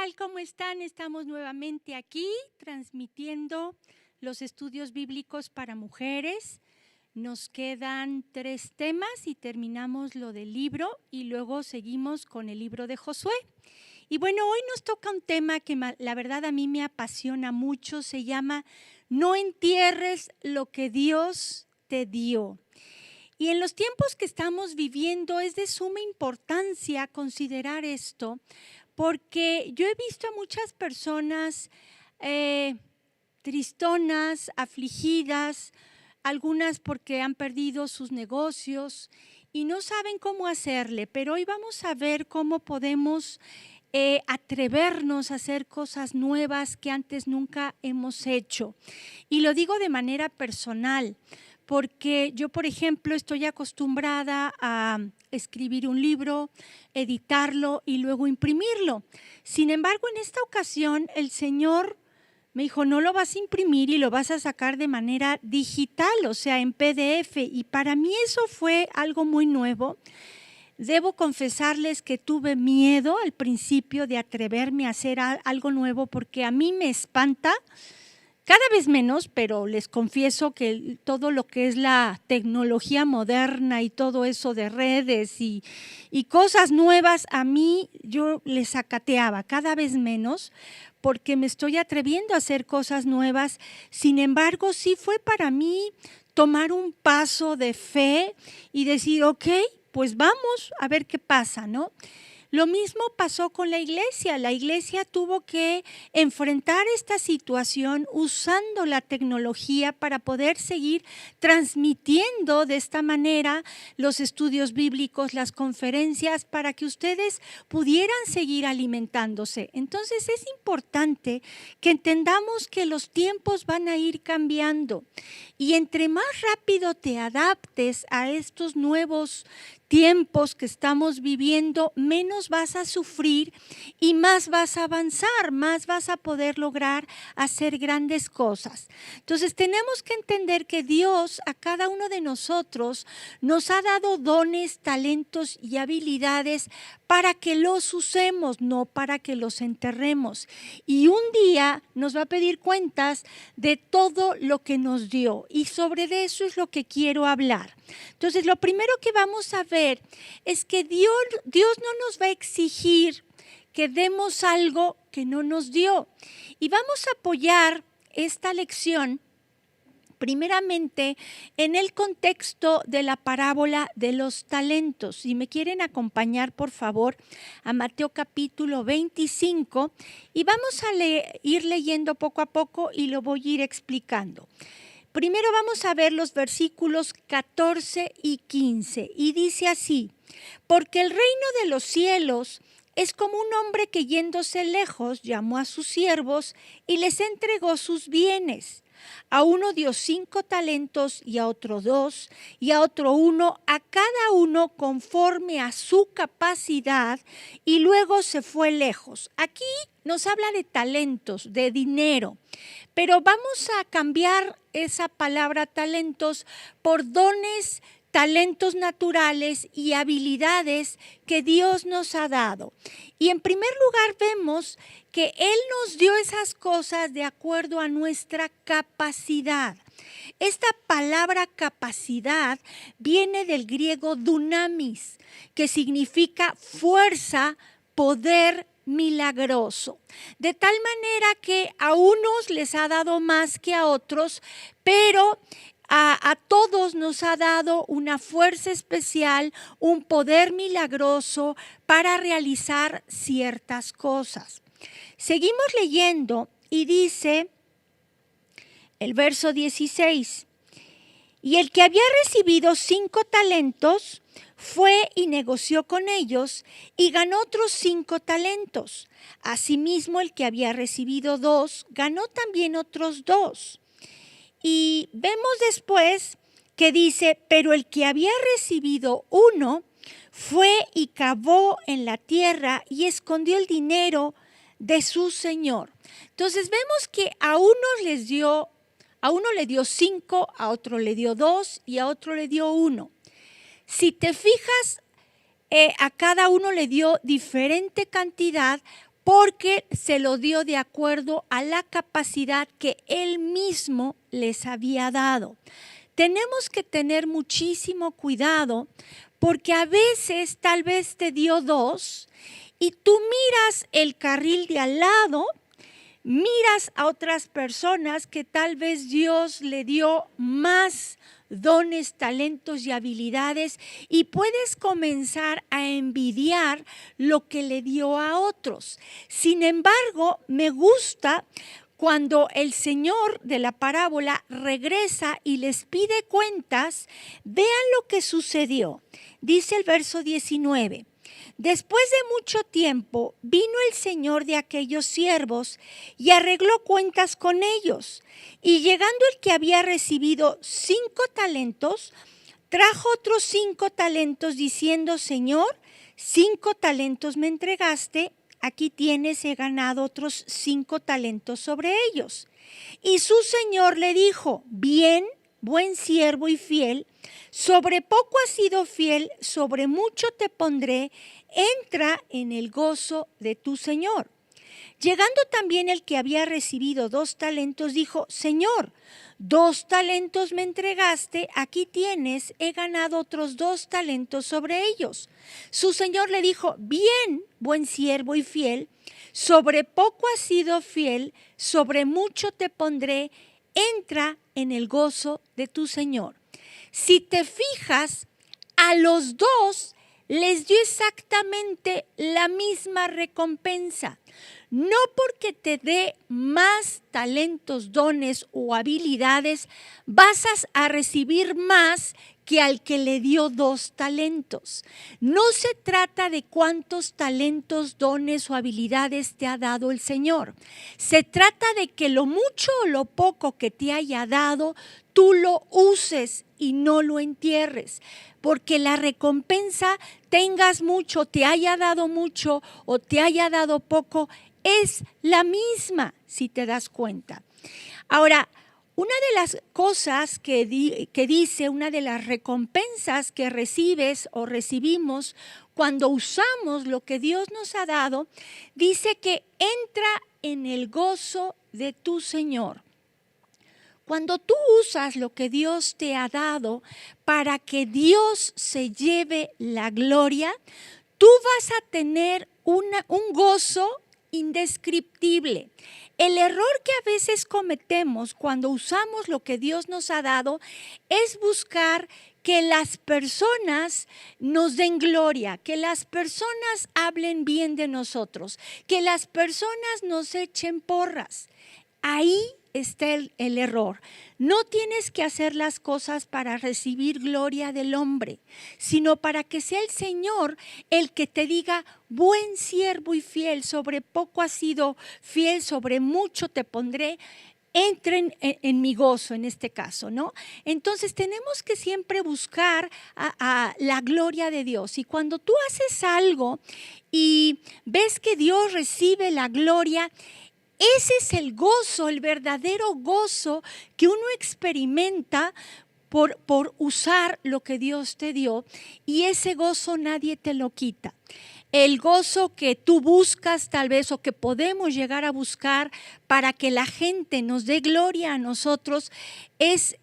tal? ¿Cómo están? Estamos nuevamente aquí transmitiendo los estudios bíblicos para mujeres. Nos quedan 3 temas y terminamos lo del libro y luego seguimos con el libro de Josué. Y bueno, hoy nos toca un tema que la verdad a mí me apasiona mucho, se llama No entierres lo que Dios te dio. Y en los tiempos que estamos viviendo es de suma importancia considerar esto, porque yo he visto a muchas personas tristonas, afligidas, algunas porque han perdido sus negocios y no saben cómo hacerle, pero hoy vamos a ver cómo podemos atrevernos a hacer cosas nuevas que antes nunca hemos hecho. Y lo digo de manera personal, porque yo, por ejemplo, estoy acostumbrada a escribir un libro, editarlo y luego imprimirlo. Sin embargo, en esta ocasión el Señor me dijo, no lo vas a imprimir y lo vas a sacar de manera digital, o sea, en PDF. Y para mí eso fue algo muy nuevo. Debo confesarles que tuve miedo al principio de atreverme a hacer algo nuevo porque a mí me espanta. Cada vez menos, pero les confieso que todo lo que es la tecnología moderna y todo eso de redes y cosas nuevas, a mí yo les sacateaba cada vez menos porque me estoy atreviendo a hacer cosas nuevas. Sin embargo, sí fue para mí tomar un paso de fe y decir, ok, pues vamos a ver qué pasa, ¿no? Lo mismo pasó con la iglesia. La iglesia tuvo que enfrentar esta situación usando la tecnología para poder seguir transmitiendo de esta manera los estudios bíblicos, las conferencias, para que ustedes pudieran seguir alimentándose. Entonces es importante que entendamos que los tiempos van a ir cambiando y entre más rápido te adaptes a estos nuevos tiempos que estamos viviendo, menos vas a sufrir y más vas a avanzar, más vas a poder lograr hacer grandes cosas. Entonces tenemos que entender que Dios a cada uno de nosotros nos ha dado dones, talentos y habilidades para que los usemos, no para que los enterremos. Y un día nos va a pedir cuentas de todo lo que nos dio y sobre eso es lo que quiero hablar. Entonces, lo primero que vamos a ver es que Dios no nos va a exigir que demos algo que no nos dio. Y vamos a apoyar esta lección primeramente en el contexto de la parábola de los talentos. Si me quieren acompañar, por favor, a Mateo capítulo 25 y vamos a ir leyendo poco a poco y lo voy a ir explicando. Primero vamos a ver los versículos 14 y 15 y dice así, porque el reino de los cielos es como un hombre que yéndose lejos llamó a sus siervos y les entregó sus bienes. A uno dio 5 talentos y a otro 2 y a otro 1, a cada uno conforme a su capacidad y luego se fue lejos. Aquí nos habla de talentos, de dinero, pero vamos a cambiar esa palabra talentos por dones, talentos naturales y habilidades que Dios nos ha dado. Y en primer lugar vemos que Él nos dio esas cosas de acuerdo a nuestra capacidad. Esta palabra capacidad viene del griego dunamis, que significa fuerza, poder milagroso. De tal manera que a unos les ha dado más que a otros, pero a todos nos ha dado una fuerza especial, un poder milagroso para realizar ciertas cosas. Seguimos leyendo y dice el verso 16, y el que había recibido 5 talentos fue y negoció con ellos y ganó otros 5 talentos. Asimismo, el que había recibido 2 ganó también otros 2. Y vemos después que dice, pero el que había recibido 1 fue y cavó en la tierra y escondió el dinero de su señor. Entonces vemos que a uno le dio 5, a otro le dio 2 y a otro le dio 1. Si te fijas, a cada uno le dio diferente cantidad porque se lo dio de acuerdo a la capacidad que Él mismo les había dado. Tenemos que tener muchísimo cuidado porque a veces tal vez te dio 2 y tú miras el carril de al lado, miras a otras personas que tal vez Dios le dio más dones, talentos y habilidades y puedes comenzar a envidiar lo que le dio a otros. Sin embargo, me gusta cuando el Señor de la parábola regresa y les pide cuentas. Vean lo que sucedió. Dice el verso 19. Después de mucho tiempo vino el señor de aquellos siervos y arregló cuentas con ellos. Y llegando el que había recibido 5 talentos, trajo otros 5 talentos diciendo: Señor, 5 talentos me entregaste, aquí tienes, he ganado otros 5 talentos sobre ellos. Y su señor le dijo: bien, buen siervo y fiel, sobre poco has sido fiel, sobre mucho te pondré, entra en el gozo de tu señor. Llegando también el que había recibido 2 talentos, dijo: Señor, 2 talentos me entregaste, aquí tienes, he ganado otros 2 talentos sobre ellos. Su señor le dijo: bien, buen siervo y fiel, sobre poco has sido fiel, sobre mucho te pondré, entra en el gozo de tu señor. Si te fijas, a los 2 les dio exactamente la misma recompensa. No porque te dé más talentos, dones o habilidades, vas a recibir más que al que le dio 2 talentos. No se trata de cuántos talentos, dones o habilidades te ha dado el Señor. Se trata de que lo mucho o lo poco que te haya dado, tú lo uses y no lo entierres. Porque la recompensa, tengas mucho, te haya dado mucho o te haya dado poco, es la misma, si te das cuenta. Ahora, una de las cosas que dice, una de las recompensas que recibes o recibimos cuando usamos lo que Dios nos ha dado, dice que entra en el gozo de tu Señor. Cuando tú usas lo que Dios te ha dado para que Dios se lleve la gloria, tú vas a tener un gozo indescriptible. El error que a veces cometemos cuando usamos lo que Dios nos ha dado es buscar que las personas nos den gloria, que las personas hablen bien de nosotros, que las personas nos echen porras. Ahí está el error. No tienes que hacer las cosas para recibir gloria del hombre, sino para que sea el Señor el que te diga: buen siervo y fiel, sobre poco has sido fiel, sobre mucho te pondré. Entren en mi gozo en este caso, ¿no? Entonces tenemos que siempre buscar a la gloria de Dios. Y cuando tú haces algo y ves que Dios recibe la gloria, ese es el gozo, el verdadero gozo que uno experimenta por usar lo que Dios te dio, y ese gozo nadie te lo quita. El gozo que tú buscas tal vez o que podemos llegar a buscar para que la gente nos dé gloria a nosotros es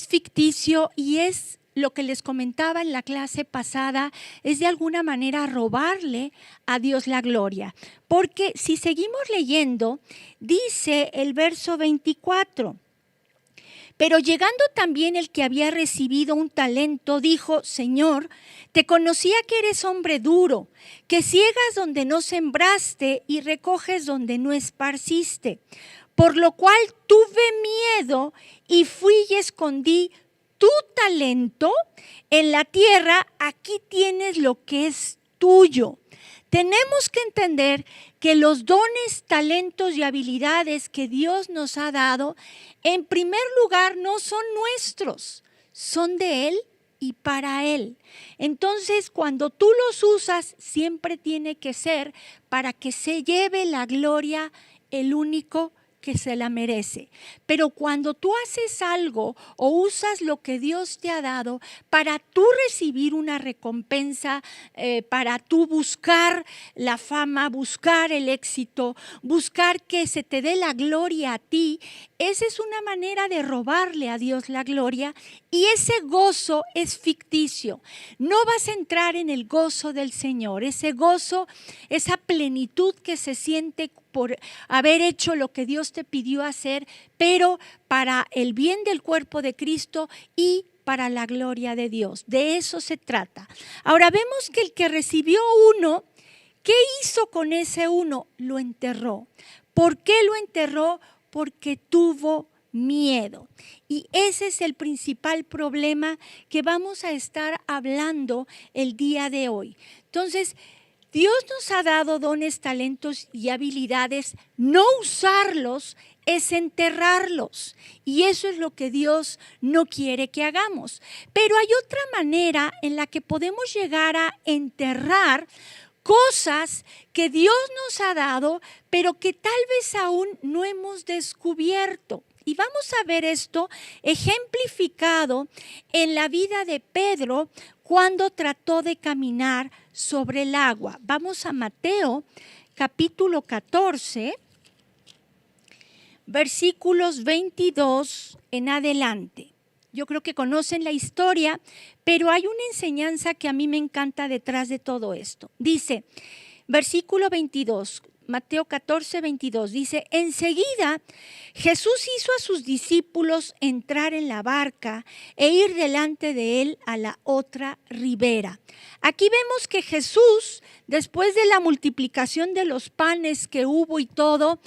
ficticio y es lo que les comentaba en la clase pasada, es de alguna manera robarle a Dios la gloria. Porque si seguimos leyendo, dice el verso 24, pero llegando también el que había recibido un talento, dijo: Señor, te conocía que eres hombre duro, que ciegas donde no sembraste y recoges donde no esparciste. Por lo cual tuve miedo y fui y escondí tu talento en la tierra, aquí tienes lo que es tuyo. Tenemos que entender que los dones, talentos y habilidades que Dios nos ha dado, en primer lugar no son nuestros, son de Él y para Él. Entonces, cuando tú los usas, siempre tiene que ser para que se lleve la gloria el único que se la merece. Pero cuando tú haces algo o usas lo que Dios te ha dado para tú recibir una recompensa, para tú buscar la fama, buscar el éxito, buscar que se te dé la gloria a ti, esa es una manera de robarle a Dios la gloria, y ese gozo es ficticio. No vas a entrar en el gozo del Señor, ese gozo, esa plenitud que se siente por haber hecho lo que Dios te pidió hacer, pero para el bien del cuerpo de Cristo y para la gloria de Dios. De eso se trata. Ahora vemos que el que recibió uno, ¿qué hizo con ese uno? Lo enterró. ¿Por qué lo enterró? Porque tuvo miedo. Y ese es el principal problema que vamos a estar hablando el día de hoy. Entonces, Dios nos ha dado dones, talentos y habilidades. No usarlos es enterrarlos. Y eso es lo que Dios no quiere que hagamos. Pero hay otra manera en la que podemos llegar a enterrar cosas que Dios nos ha dado, pero que tal vez aún no hemos descubierto. Y vamos a ver esto ejemplificado en la vida de Pedro cuando trató de caminar sobre el agua. Vamos a Mateo capítulo 14, versículos 22 en adelante. Yo creo que conocen la historia, pero hay una enseñanza que a mí me encanta detrás de todo esto. Dice, versículo 22, Mateo 14, 22, dice, enseguida Jesús hizo a sus discípulos entrar en la barca e ir delante de él a la otra ribera. Aquí vemos que Jesús, después de la multiplicación de los panes que hubo y todo,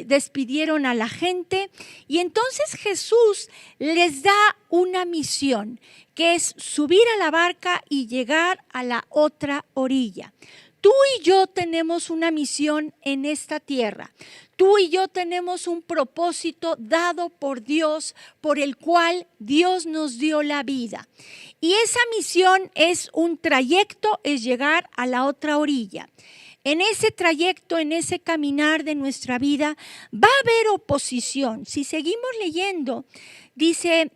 despidieron a la gente, y entonces Jesús les da una misión, que es subir a la barca y llegar a la otra orilla. Tú y yo tenemos una misión en esta tierra. Tú y yo tenemos un propósito dado por Dios, por el cual Dios nos dio la vida. Y esa misión es un trayecto, es llegar a la otra orilla. En ese trayecto, en ese caminar de nuestra vida, va a haber oposición. Si seguimos leyendo, dice,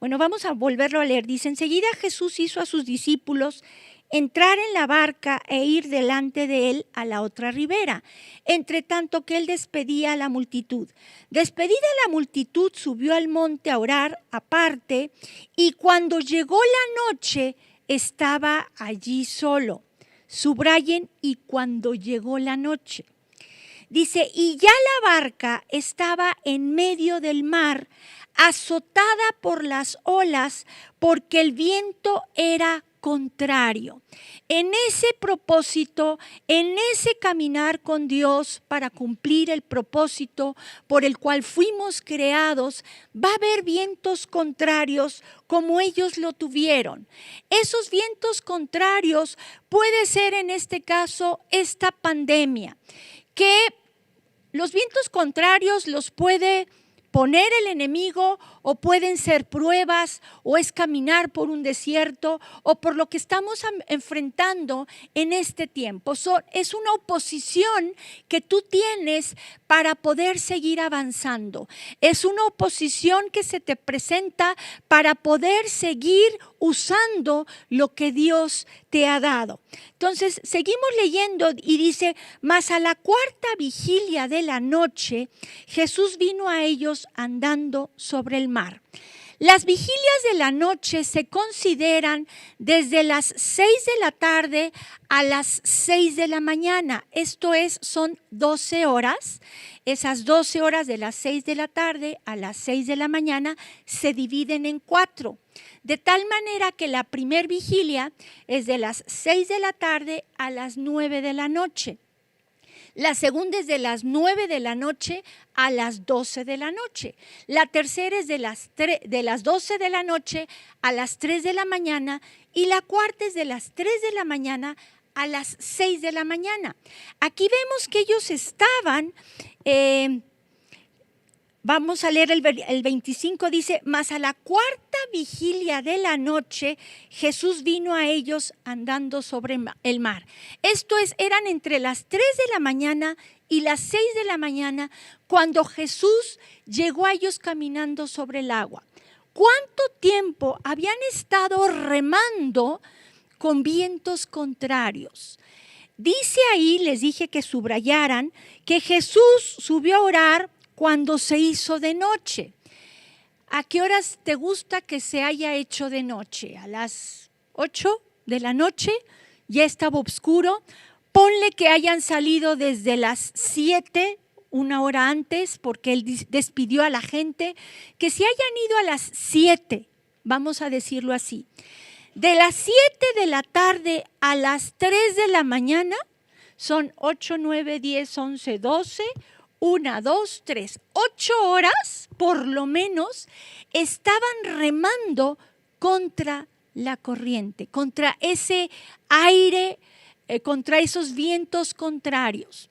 vamos a volverlo a leer. Dice, enseguida Jesús hizo a sus discípulos entrar en la barca e ir delante de él a la otra ribera, entre tanto que él despedía a la multitud. Despedida la multitud, subió al monte a orar aparte, y cuando llegó la noche, estaba allí solo. Subrayen, y cuando llegó la noche. Dice, y ya la barca estaba en medio del mar, azotada por las olas, porque el viento era contrario. En ese propósito, en ese caminar con Dios para cumplir el propósito por el cual fuimos creados, va a haber vientos contrarios como ellos lo tuvieron. Esos vientos contrarios puede ser en este caso esta pandemia, que los vientos contrarios los puede poner el enemigo, o pueden ser pruebas, o es caminar por un desierto, o por lo que estamos enfrentando en este tiempo. Es una oposición que tú tienes para poder seguir avanzando. Es una oposición que se te presenta para poder seguir usando lo que Dios te ha dado. Entonces, seguimos leyendo y dice, mas a la cuarta vigilia de la noche, Jesús vino a ellos andando sobre el mar. Las vigilias de la noche se consideran desde las 6 de la tarde a las 6 de la mañana. Esto es, son 12 horas. Esas 12 horas de las 6 de la tarde a las 6 de la mañana se dividen en 4. De tal manera que la primer vigilia es de las 6 de la tarde a las 9 de la noche. La segunda es de las 9 de la noche a las 12 de la noche. La tercera es de las 12 de la noche a las 3 de la mañana. Y la cuarta es de las 3 de la mañana a las 6 de la mañana. Aquí vemos que ellos estaban Vamos a leer el 25, dice, mas a la cuarta vigilia de la noche, Jesús vino a ellos andando sobre el mar. Esto es, eran entre las 3 de la mañana y las 6 de la mañana cuando Jesús llegó a ellos caminando sobre el agua. ¿Cuánto tiempo habían estado remando con vientos contrarios? Dice ahí, les dije que subrayaran, que Jesús subió a orar cuando se hizo de noche. ¿A qué horas te gusta que se haya hecho de noche? ¿A las 8 de la noche? Ya estaba oscuro. Ponle que hayan salido desde las 7, una hora antes, porque él despidió a la gente, que se hayan ido a las 7, vamos a decirlo así. De las 7 de la tarde a las 3 de la mañana, son 8, 9, 10, 11, 12, 1, 2, 3, 8 horas por lo menos estaban remando contra la corriente, contra ese aire, contra esos vientos contrarios.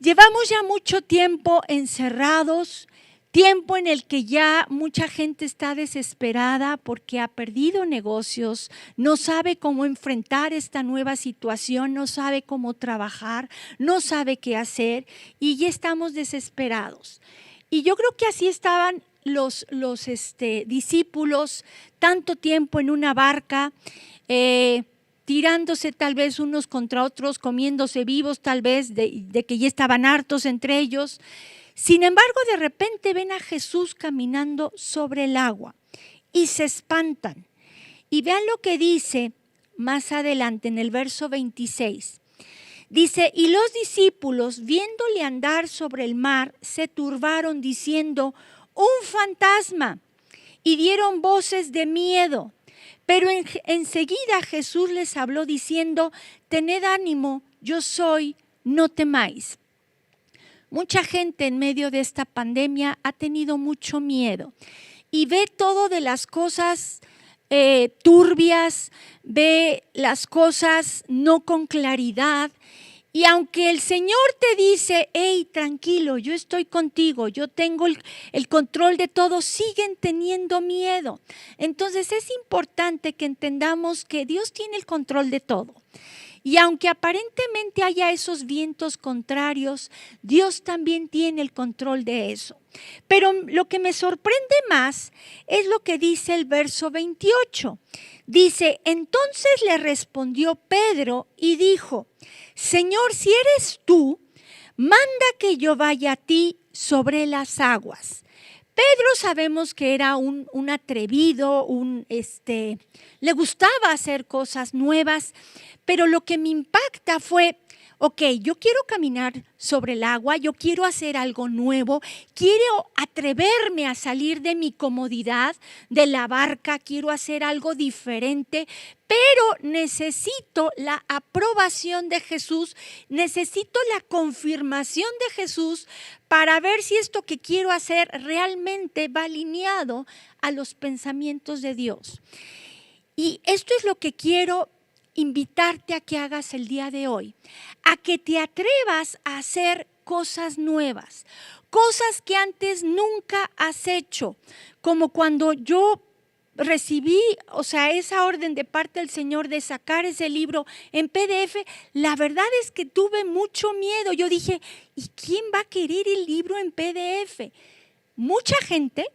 Llevamos ya mucho tiempo encerrados, tiempo en el que ya mucha gente está desesperada porque ha perdido negocios, no sabe cómo enfrentar esta nueva situación, no sabe cómo trabajar, no sabe qué hacer y ya estamos desesperados. Y yo creo que así estaban los discípulos, tanto tiempo en una barca, tirándose tal vez unos contra otros, comiéndose vivos tal vez, de que ya estaban hartos entre ellos. Sin embargo, de repente ven a Jesús caminando sobre el agua y se espantan. Y vean lo que dice más adelante en el verso 26. Dice, y los discípulos, viéndole andar sobre el mar, se turbaron diciendo, un fantasma, y dieron voces de miedo. Pero enseguida Jesús les habló diciendo, tened ánimo, yo soy, no temáis. Mucha gente en medio de esta pandemia ha tenido mucho miedo y ve todo de las cosas turbias, ve las cosas no con claridad. Y aunque el Señor te dice, hey, tranquilo, yo estoy contigo, yo tengo el control de todo, siguen teniendo miedo. Entonces es importante que entendamos que Dios tiene el control de todo. Y aunque aparentemente haya esos vientos contrarios, Dios también tiene el control de eso. Pero lo que me sorprende más es lo que dice el verso 28. Dice, entonces le respondió Pedro y dijo, Señor, si eres tú, manda que yo vaya a ti sobre las aguas. Pedro sabemos que era un atrevido, le gustaba hacer cosas nuevas, pero lo que me impacta fue, ok, yo quiero caminar sobre el agua, yo quiero hacer algo nuevo, quiero atreverme a salir de mi comodidad, de la barca, quiero hacer algo diferente, pero necesito la aprobación de Jesús, necesito la confirmación de Jesús para ver si esto que quiero hacer realmente va alineado a los pensamientos de Dios. Y esto es lo que quiero invitarte a que hagas el día de hoy, a que te atrevas a hacer cosas nuevas, cosas que antes nunca has hecho, como cuando yo recibí, esa orden de parte del Señor de sacar ese libro en PDF, la verdad es que tuve mucho miedo. Yo dije, ¿y quién va a querer el libro en PDF? Mucha gente,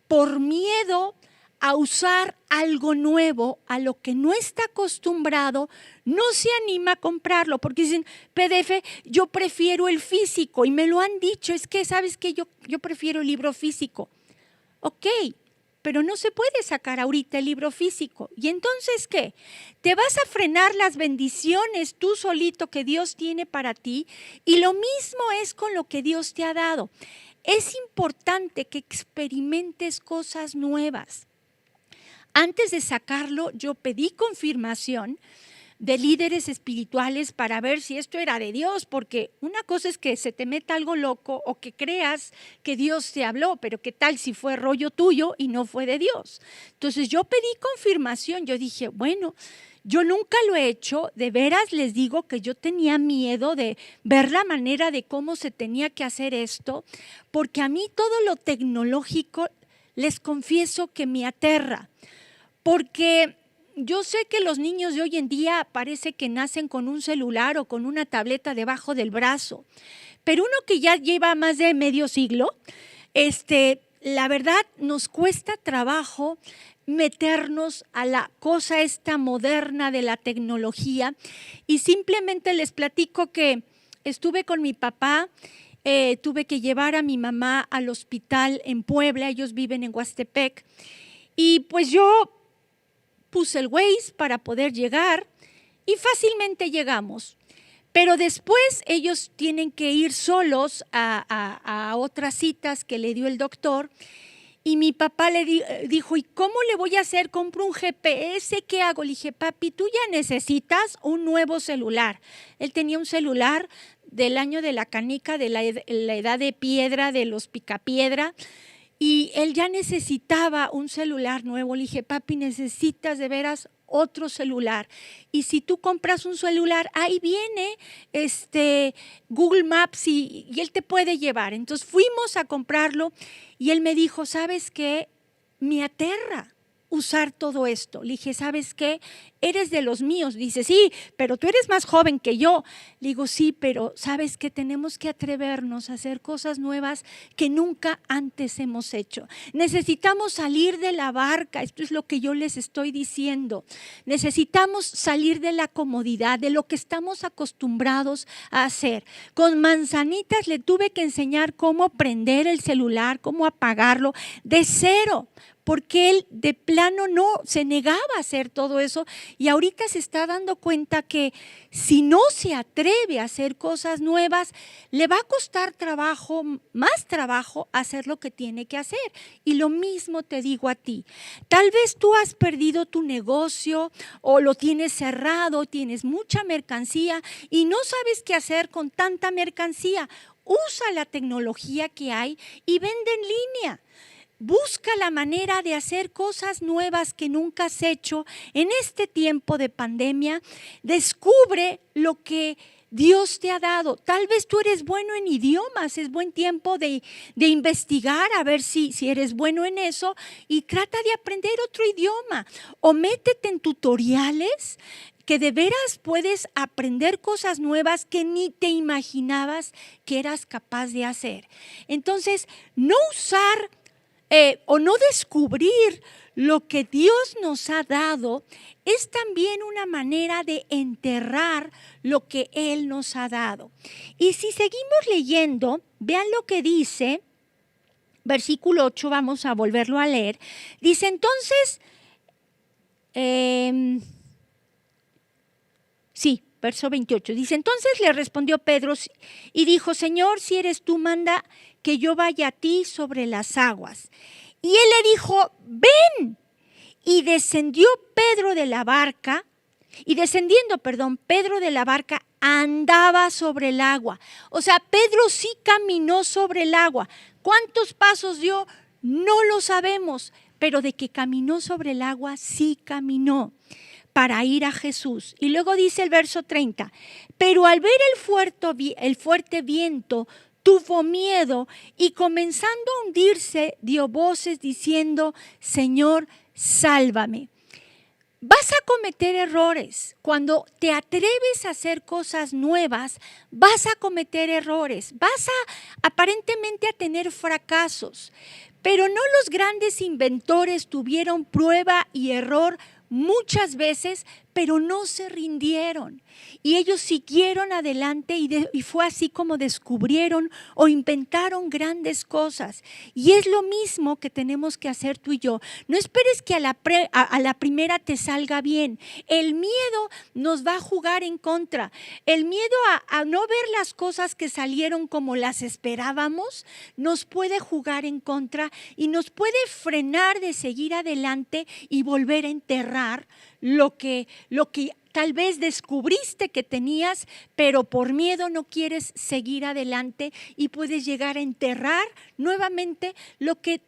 por miedo a usar algo nuevo, a lo que no está acostumbrado, no se anima a comprarlo, porque dicen, PDF, yo prefiero el físico, y me lo han dicho, es que, ¿sabes qué? Yo prefiero el libro físico. Ok, pero no se puede sacar ahorita el libro físico. ¿Y entonces qué? Te vas a frenar las bendiciones tú solito que Dios tiene para ti, y lo mismo es con lo que Dios te ha dado. Es importante que experimentes cosas nuevas. Antes de sacarlo, yo pedí confirmación de líderes espirituales para ver si esto era de Dios, porque una cosa es que se te meta algo loco o que creas que Dios te habló, pero ¿qué tal si fue rollo tuyo y no fue de Dios? Entonces yo pedí confirmación, yo dije, bueno, Yo nunca lo he hecho, de veras les digo que yo tenía miedo de ver la manera de cómo se tenía que hacer esto, porque a mí todo lo tecnológico, les confieso que me aterra, porque yo sé que los niños de hoy en día parece que nacen con un celular o con una tableta debajo del brazo, pero uno que ya lleva más de medio siglo, la verdad nos cuesta trabajo meternos a la cosa esta moderna de la tecnología, y simplemente les platico que estuve con mi papá, tuve que llevar a mi mamá al hospital en Puebla, ellos viven en Huastepec, y pues yo puse el Waze para poder llegar y fácilmente llegamos. Pero después ellos tienen que ir solos a otras citas que le dio el doctor, y mi papá le dijo, ¿y cómo le voy a hacer? ¿Compro un GPS? ¿Qué hago? Le dije, papi, tú ya necesitas un nuevo celular. Él tenía un celular del año de la canica, de la edad de piedra, de los picapiedra, y él ya necesitaba un celular nuevo. Le dije, papi, necesitas de veras otro celular. Y si tú compras un celular, ahí viene Google Maps y él te puede llevar. Entonces fuimos a comprarlo y él me dijo, ¿sabes qué? Me aterra usar todo esto. Le dije, ¿sabes qué? Eres de los míos. Dice, sí, pero tú eres más joven que yo. Le digo, sí, pero ¿sabes qué? Tenemos que atrevernos a hacer cosas nuevas que nunca antes hemos hecho. Necesitamos salir de la barca, esto es lo que yo les estoy diciendo. Necesitamos salir de la comodidad, de lo que estamos acostumbrados a hacer. Con Manzanitas le tuve que enseñar cómo prender el celular, cómo apagarlo de cero, porque él de plano no se negaba a hacer todo eso, y ahorita se está dando cuenta que si no se atreve a hacer cosas nuevas, le va a costar trabajo, más trabajo, hacer lo que tiene que hacer. Y lo mismo te digo a ti. Tal vez tú has perdido tu negocio o lo tienes cerrado, tienes mucha mercancía y no sabes qué hacer con tanta mercancía. Usa la tecnología que hay y vende en línea. Busca la manera de hacer cosas nuevas que nunca has hecho en este tiempo de pandemia. Descubre lo que Dios te ha dado. Tal vez tú eres bueno en idiomas, es buen tiempo de investigar a ver si eres bueno en eso, y trata de aprender otro idioma o métete en tutoriales que de veras puedes aprender cosas nuevas que ni te imaginabas que eras capaz de hacer. Entonces, no usar o no descubrir lo que Dios nos ha dado es también una manera de enterrar lo que Él nos ha dado. Y si seguimos leyendo, vean lo que dice, versículo 8, vamos a volverlo a leer. Dice entonces, verso 28, dice, entonces le respondió Pedro y dijo, Señor, si eres tú, manda que yo vaya a ti sobre las aguas. Y él le dijo, ven. Y descendió Pedro de la barca, Pedro de la barca andaba sobre el agua. O sea, Pedro sí caminó sobre el agua. ¿Cuántos pasos dio? No lo sabemos, pero de que caminó sobre el agua, sí caminó para ir a Jesús. Y luego dice el verso 30, pero al ver el fuerte viento, tuvo miedo y comenzando a hundirse, dio voces diciendo, Señor, sálvame. Vas a cometer errores. Cuando te atreves a hacer cosas nuevas, vas a cometer errores. Vas aparentemente a tener fracasos. Pero no los grandes inventores tuvieron prueba y error muchas veces, pero no se rindieron. Y ellos siguieron adelante y fue así como descubrieron o inventaron grandes cosas. Y es lo mismo que tenemos que hacer tú y yo. No esperes que a la primera te salga bien. El miedo nos va a jugar en contra. El miedo a no ver las cosas que salieron como las esperábamos nos puede jugar en contra y nos puede frenar de seguir adelante y volver a enterrar lo que tal vez descubriste que tenías, pero por miedo no quieres seguir adelante y puedes llegar a enterrar nuevamente lo que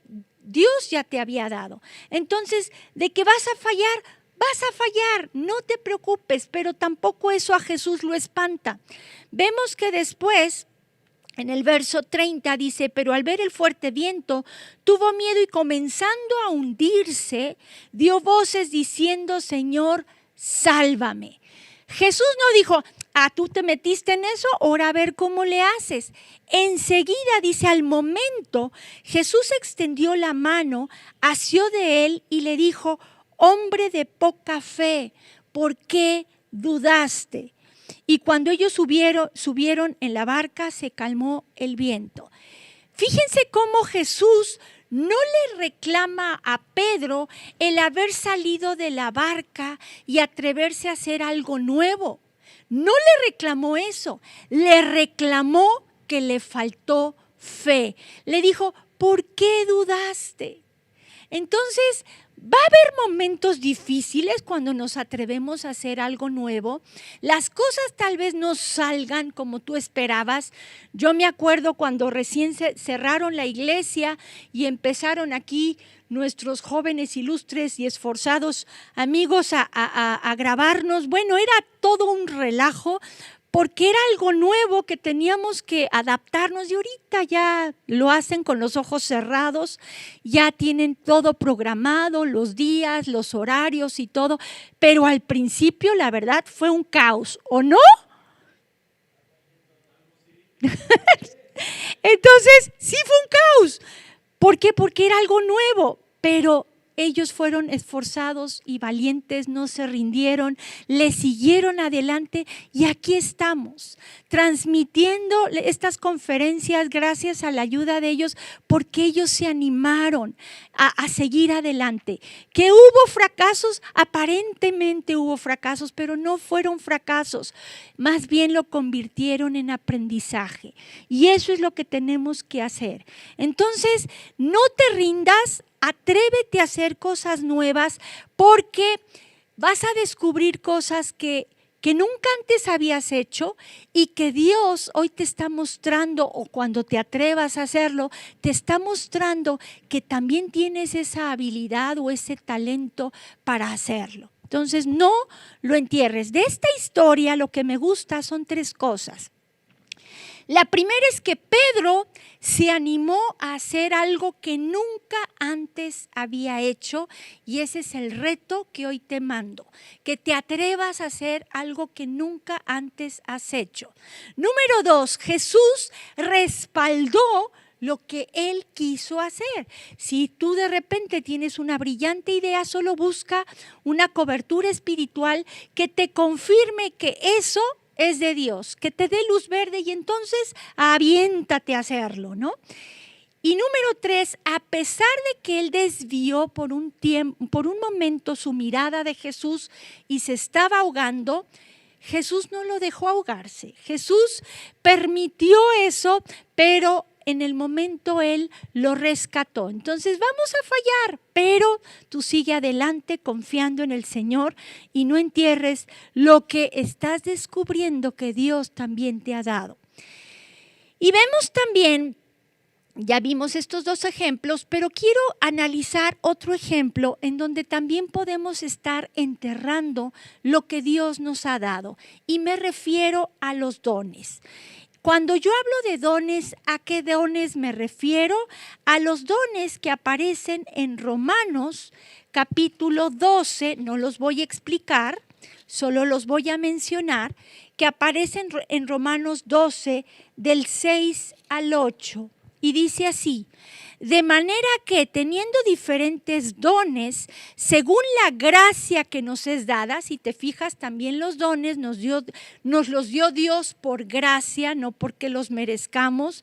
Dios ya te había dado. Entonces, de que vas a fallar, vas a fallar, no te preocupes, pero tampoco eso a Jesús lo espanta. Vemos que después, en el verso 30 dice, pero al ver el fuerte viento, tuvo miedo y comenzando a hundirse, dio voces diciendo, Señor, sálvame. Jesús no dijo, tú te metiste en eso, ahora a ver cómo le haces. Enseguida, dice, al momento, Jesús extendió la mano, asió de él y le dijo, hombre de poca fe, ¿por qué dudaste? Y cuando ellos subieron en la barca, se calmó el viento. Fíjense cómo Jesús no le reclama a Pedro el haber salido de la barca y atreverse a hacer algo nuevo. No le reclamó eso, le reclamó que le faltó fe. Le dijo, ¿por qué dudaste? Entonces, va a haber momentos difíciles cuando nos atrevemos a hacer algo nuevo. Las cosas tal vez no salgan como tú esperabas. Yo me acuerdo cuando recién cerraron la iglesia y empezaron aquí nuestros jóvenes ilustres y esforzados amigos a grabarnos. Bueno, era todo un relajo porque era algo nuevo que teníamos que adaptarnos y ahorita ya lo hacen con los ojos cerrados, ya tienen todo programado, los días, los horarios y todo, pero al principio la verdad fue un caos, ¿o no? Entonces sí fue un caos. ¿Por qué? Porque era algo nuevo, pero ellos fueron esforzados y valientes, no se rindieron, le siguieron adelante y aquí estamos, transmitiendo estas conferencias gracias a la ayuda de ellos, porque ellos se animaron a seguir adelante. Que hubo fracasos, aparentemente hubo fracasos, pero no fueron fracasos, más bien lo convirtieron en aprendizaje. Y eso es lo que tenemos que hacer. Entonces, no te rindas. Atrévete a hacer cosas nuevas porque vas a descubrir cosas que nunca antes habías hecho y que Dios hoy te está mostrando, o cuando te atrevas a hacerlo, te está mostrando que también tienes esa habilidad o ese talento para hacerlo. Entonces no lo entierres. De esta historia lo que me gusta son 3 cosas. La primera es que Pedro se animó a hacer algo que nunca antes había hecho y ese es el reto que hoy te mando, que te atrevas a hacer algo que nunca antes has hecho. Número 2, Jesús respaldó lo que él quiso hacer. Si tú de repente tienes una brillante idea, solo busca una cobertura espiritual que te confirme que eso es de Dios, que te dé luz verde y entonces aviéntate a hacerlo, ¿no? Y número 3, a pesar de que él desvió por un momento su mirada de Jesús y se estaba ahogando, Jesús no lo dejó ahogarse. Jesús permitió eso, pero en el momento él lo rescató. Entonces vamos a fallar, pero tú sigue adelante confiando en el Señor y no entierres lo que estás descubriendo que Dios también te ha dado. Y vemos también, ya vimos estos 2 ejemplos, pero quiero analizar otro ejemplo en donde también podemos estar enterrando lo que Dios nos ha dado. Y me refiero a los dones. Cuando yo hablo de dones, ¿a qué dones me refiero? A los dones que aparecen en Romanos capítulo 12, no los voy a explicar, solo los voy a mencionar, que aparecen en Romanos 12 del 6 al 8. Y dice así, de manera que teniendo diferentes dones, según la gracia que nos es dada, si te fijas también los dones nos los dio Dios por gracia, no porque los merezcamos.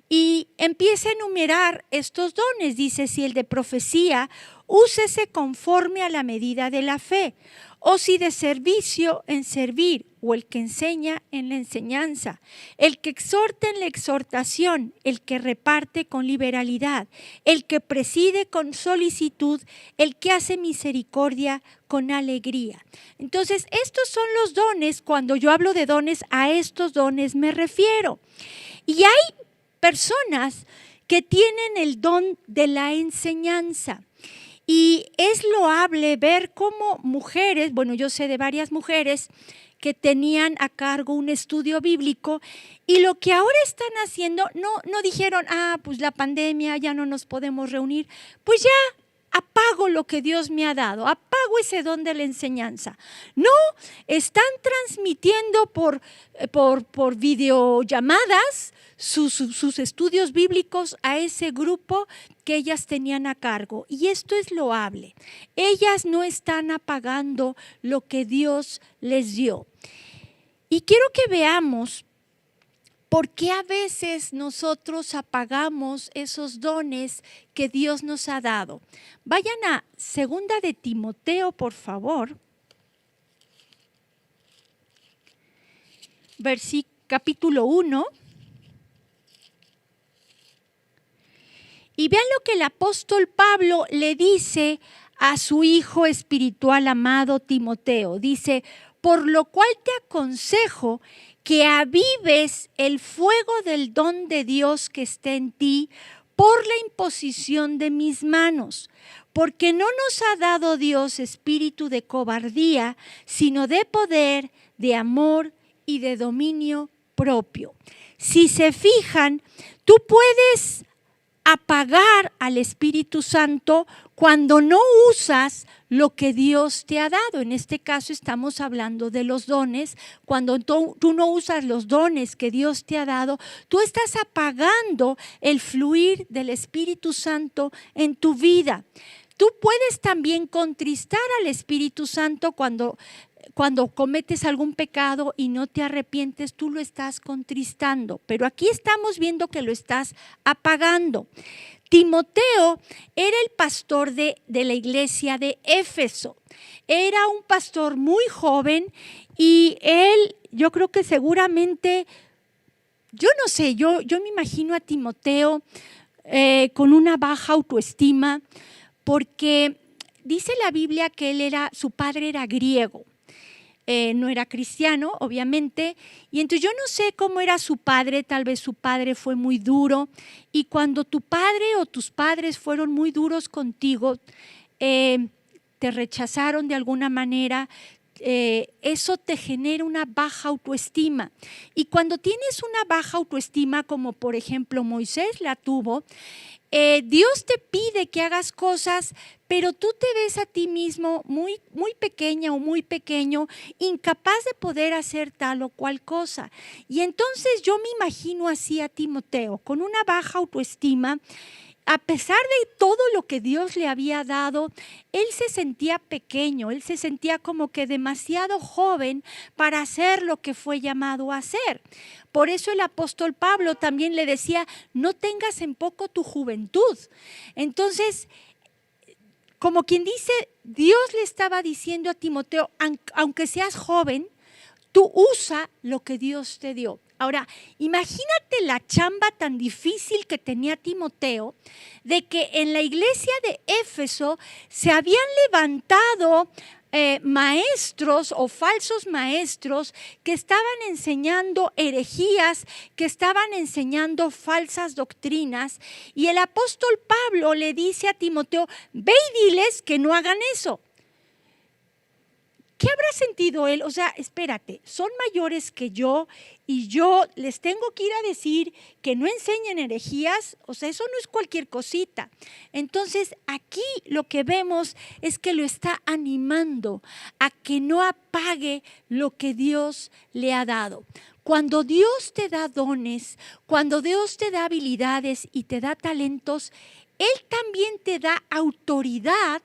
Y empieza a enumerar estos dones, dice, si el de profecía, úsese conforme a la medida de la fe, o si de servicio en servir, o el que enseña en la enseñanza, el que exhorta en la exhortación, el que reparte con liberalidad, el que preside con solicitud, el que hace misericordia con alegría. Entonces, estos son los dones. Cuando yo hablo de dones, a estos dones me refiero. Y hay personas que tienen el don de la enseñanza. Y es loable ver cómo mujeres, bueno, yo sé de varias mujeres que tenían a cargo un estudio bíblico y lo que ahora están haciendo, no dijeron, pues la pandemia, ya no nos podemos reunir, pues ya apago lo que Dios me ha dado, apago ese don de la enseñanza. No, están transmitiendo por videollamadas sus estudios bíblicos a ese grupo que ellas tenían a cargo. Y esto es loable. Ellas no están apagando lo que Dios les dio. Y quiero que veamos por qué a veces nosotros apagamos esos dones que Dios nos ha dado. Vayan a 2 de Timoteo, por favor. Capítulo 1. Y vean lo que el apóstol Pablo le dice a su hijo espiritual amado Timoteo. Dice, por lo cual te aconsejo que avives el fuego del don de Dios que está en ti por la imposición de mis manos. Porque no nos ha dado Dios espíritu de cobardía, sino de poder, de amor y de dominio propio. Si se fijan, tú puedes apagar al Espíritu Santo cuando no usas lo que Dios te ha dado. En este caso estamos hablando de los dones. Cuando tú no usas los dones que Dios te ha dado, tú estás apagando el fluir del Espíritu Santo en tu vida. Tú puedes también contristar al Espíritu Santo cuando cometes algún pecado y no te arrepientes, tú lo estás contristando. Pero aquí estamos viendo que lo estás apagando. Timoteo era el pastor de la iglesia de Éfeso. Era un pastor muy joven y él, yo creo que seguramente, yo no sé, yo me imagino a Timoteo con una baja autoestima, porque dice la Biblia que su padre era griego. No era cristiano, obviamente, y entonces yo no sé cómo era su padre, tal vez su padre fue muy duro, y cuando tu padre o tus padres fueron muy duros contigo, te rechazaron de alguna manera, eso te genera una baja autoestima. Y cuando tienes una baja autoestima, como por ejemplo Moisés la tuvo, Dios te pide que hagas cosas, pero tú te ves a ti mismo muy, muy pequeña o muy pequeño, incapaz de poder hacer tal o cual cosa. Y entonces yo me imagino así a Timoteo, con una baja autoestima. A pesar de todo lo que Dios le había dado, él se sentía pequeño, él se sentía como que demasiado joven para hacer lo que fue llamado a hacer. Por eso el apóstol Pablo también le decía, no tengas en poco tu juventud. Entonces, como quien dice, Dios le estaba diciendo a Timoteo, aunque seas joven, tú usa lo que Dios te dio. Ahora, imagínate la chamba tan difícil que tenía Timoteo, de que en la iglesia de Éfeso se habían levantado maestros o falsos maestros que estaban enseñando herejías, que estaban enseñando falsas doctrinas, y el apóstol Pablo le dice a Timoteo, ve y diles que no hagan eso. ¿Qué habrá sentido él? O sea, espérate, son mayores que yo y yo les tengo que ir a decir que no enseñen herejías. O sea, eso no es cualquier cosita. Entonces, aquí lo que vemos es que lo está animando a que no apague lo que Dios le ha dado. Cuando Dios te da dones, cuando Dios te da habilidades y te da talentos, Él también te da autoridad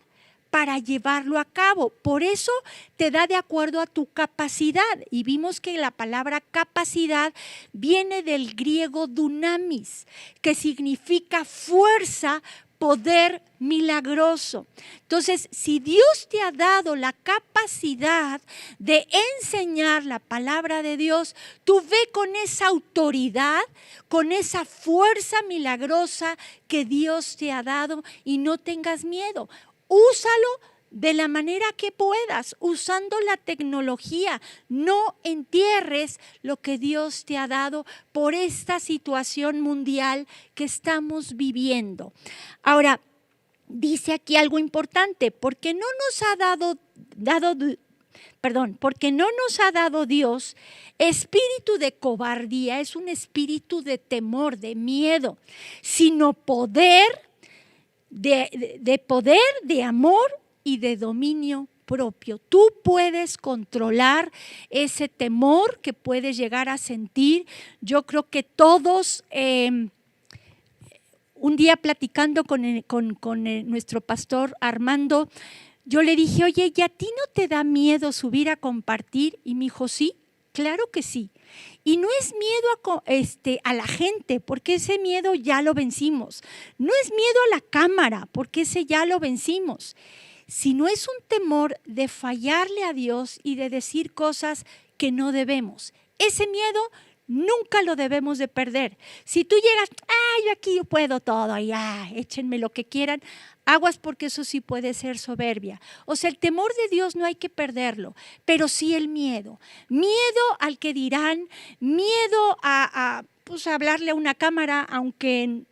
para llevarlo a cabo. Por eso te da de acuerdo a tu capacidad. Y vimos que la palabra capacidad viene del griego dunamis, que significa fuerza, poder milagroso. Entonces, si Dios te ha dado la capacidad de enseñar la palabra de Dios, tú ve con esa autoridad, con esa fuerza milagrosa que Dios te ha dado y no tengas miedo. Úsalo de la manera que puedas, usando la tecnología. No entierres lo que Dios te ha dado por esta situación mundial que estamos viviendo. Ahora, dice aquí algo importante, porque no nos ha porque no nos ha dado Dios espíritu de cobardía, es un espíritu de temor, de miedo, sino poder, de poder, de amor y de dominio propio. Tú puedes controlar ese temor que puedes llegar a sentir. Yo creo que todos, un día platicando con nuestro pastor Armando, yo le dije, oye, ¿y a ti no te da miedo subir a compartir? Y me dijo, sí, claro que sí. Y no es miedo a la gente, porque ese miedo ya lo vencimos. No es miedo a la cámara, porque ese ya lo vencimos. Sino es un temor de fallarle a Dios y de decir cosas que no debemos. Ese miedo nunca lo debemos de perder. Si tú llegas, yo aquí puedo todo, échenme lo que quieran, aguas, porque eso sí puede ser soberbia. O sea, el temor de Dios no hay que perderlo, pero sí el miedo. Miedo al que dirán, miedo a hablarle a una cámara, aunque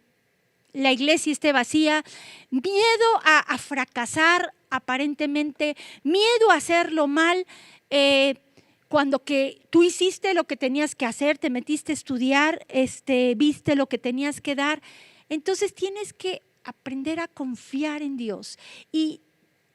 la iglesia esté vacía, miedo a fracasar aparentemente, miedo a hacerlo mal, cuando que tú hiciste lo que tenías que hacer, te metiste a estudiar, viste lo que tenías que dar. Entonces tienes que aprender a confiar en Dios y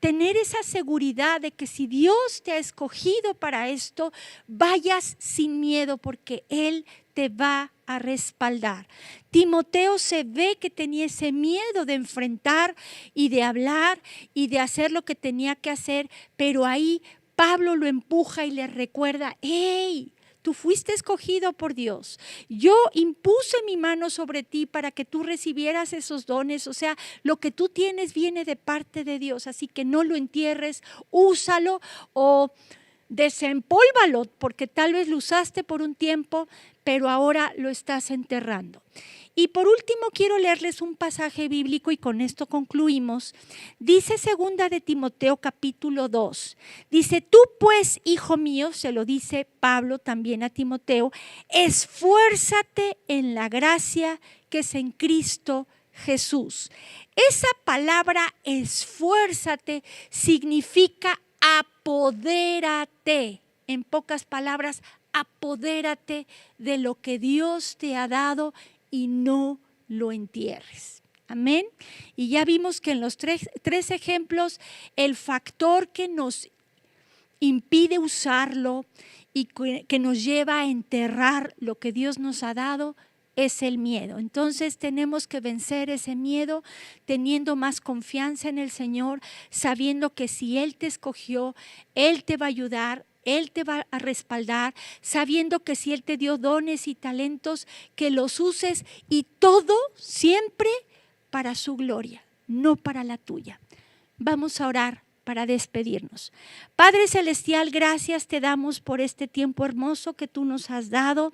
tener esa seguridad de que si Dios te ha escogido para esto, vayas sin miedo, porque Él te va a respaldar. Timoteo se ve que tenía ese miedo de enfrentar y de hablar y de hacer lo que tenía que hacer, pero ahí Pablo lo empuja y le recuerda, ¡hey! Tú fuiste escogido por Dios. Yo impuse mi mano sobre ti para que tú recibieras esos dones. O sea, lo que tú tienes viene de parte de Dios. Así que no lo entierres, úsalo o desempólvalo, porque tal vez lo usaste por un tiempo, pero ahora lo estás enterrando. Y por último quiero leerles un pasaje bíblico y con esto concluimos. Dice 2 de Timoteo capítulo 2. Dice, tú pues, hijo mío, se lo dice Pablo también a Timoteo, esfuérzate en la gracia que es en Cristo Jesús. Esa palabra esfuérzate significa apodérate. En pocas palabras, apodérate de lo que Dios te ha dado y no lo entierres. Amén. Y ya vimos que en los tres ejemplos, el factor que nos impide usarlo y que nos lleva a enterrar lo que Dios nos ha dado es el miedo. Entonces tenemos que vencer ese miedo teniendo más confianza en el Señor, sabiendo que si Él te escogió, Él te va a ayudar, Él te va a respaldar, sabiendo que si Él te dio dones y talentos, que los uses, y todo siempre para su gloria, no para la tuya. Vamos a orar para despedirnos. Padre Celestial, gracias te damos por este tiempo hermoso que tú nos has dado.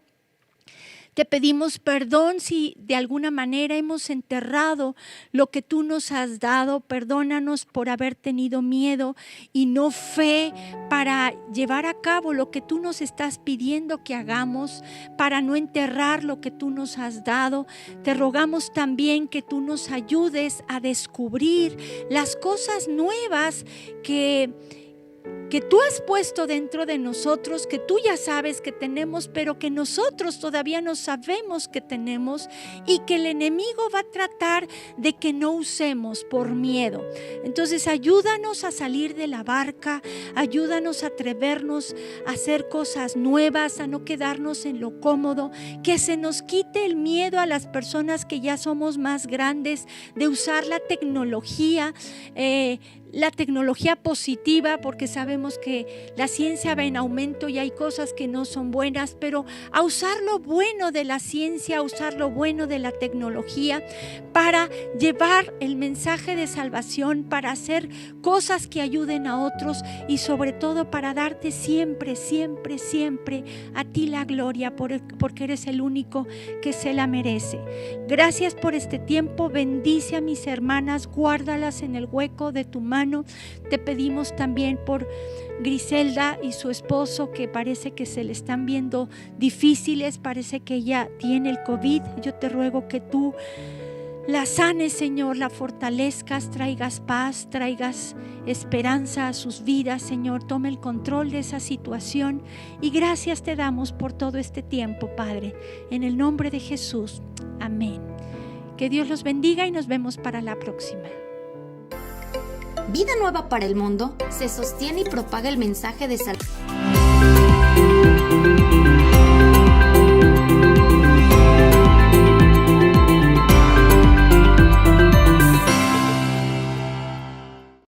Te pedimos perdón si de alguna manera hemos enterrado lo que tú nos has dado. Perdónanos por haber tenido miedo y no fe para llevar a cabo lo que tú nos estás pidiendo que hagamos, para no enterrar lo que tú nos has dado. Te rogamos también que tú nos ayudes a descubrir las cosas nuevas que tú has puesto dentro de nosotros, que tú ya sabes que tenemos, pero que nosotros todavía no sabemos que tenemos, y que el enemigo va a tratar de que no usemos por miedo. Entonces ayúdanos a salir de la barca, ayúdanos a atrevernos a hacer cosas nuevas, a no quedarnos en lo cómodo, que se nos quite el miedo a las personas que ya somos más grandes de usar la tecnología positiva, porque sabemos que la ciencia va en aumento y hay cosas que no son buenas, pero a usar lo bueno de la ciencia, a usar lo bueno de la tecnología para llevar el mensaje de salvación, para hacer cosas que ayuden a otros y sobre todo para darte siempre, siempre, siempre a ti la gloria, porque eres el único que se la merece. Gracias por este tiempo, bendice a mis hermanas, guárdalas en el hueco de tu mano. Te pedimos también por Griselda y su esposo, que parece que se le están viendo difíciles, parece que ella tiene el COVID. Yo te ruego que tú la sanes, Señor, la fortalezcas, traigas paz, traigas esperanza a sus vidas, Señor. Tome el control de esa situación y gracias te damos por todo este tiempo, Padre. En el nombre de Jesús. Amén. Que Dios los bendiga y nos vemos para la próxima. Vida Nueva para el Mundo se sostiene y propaga el mensaje de salvación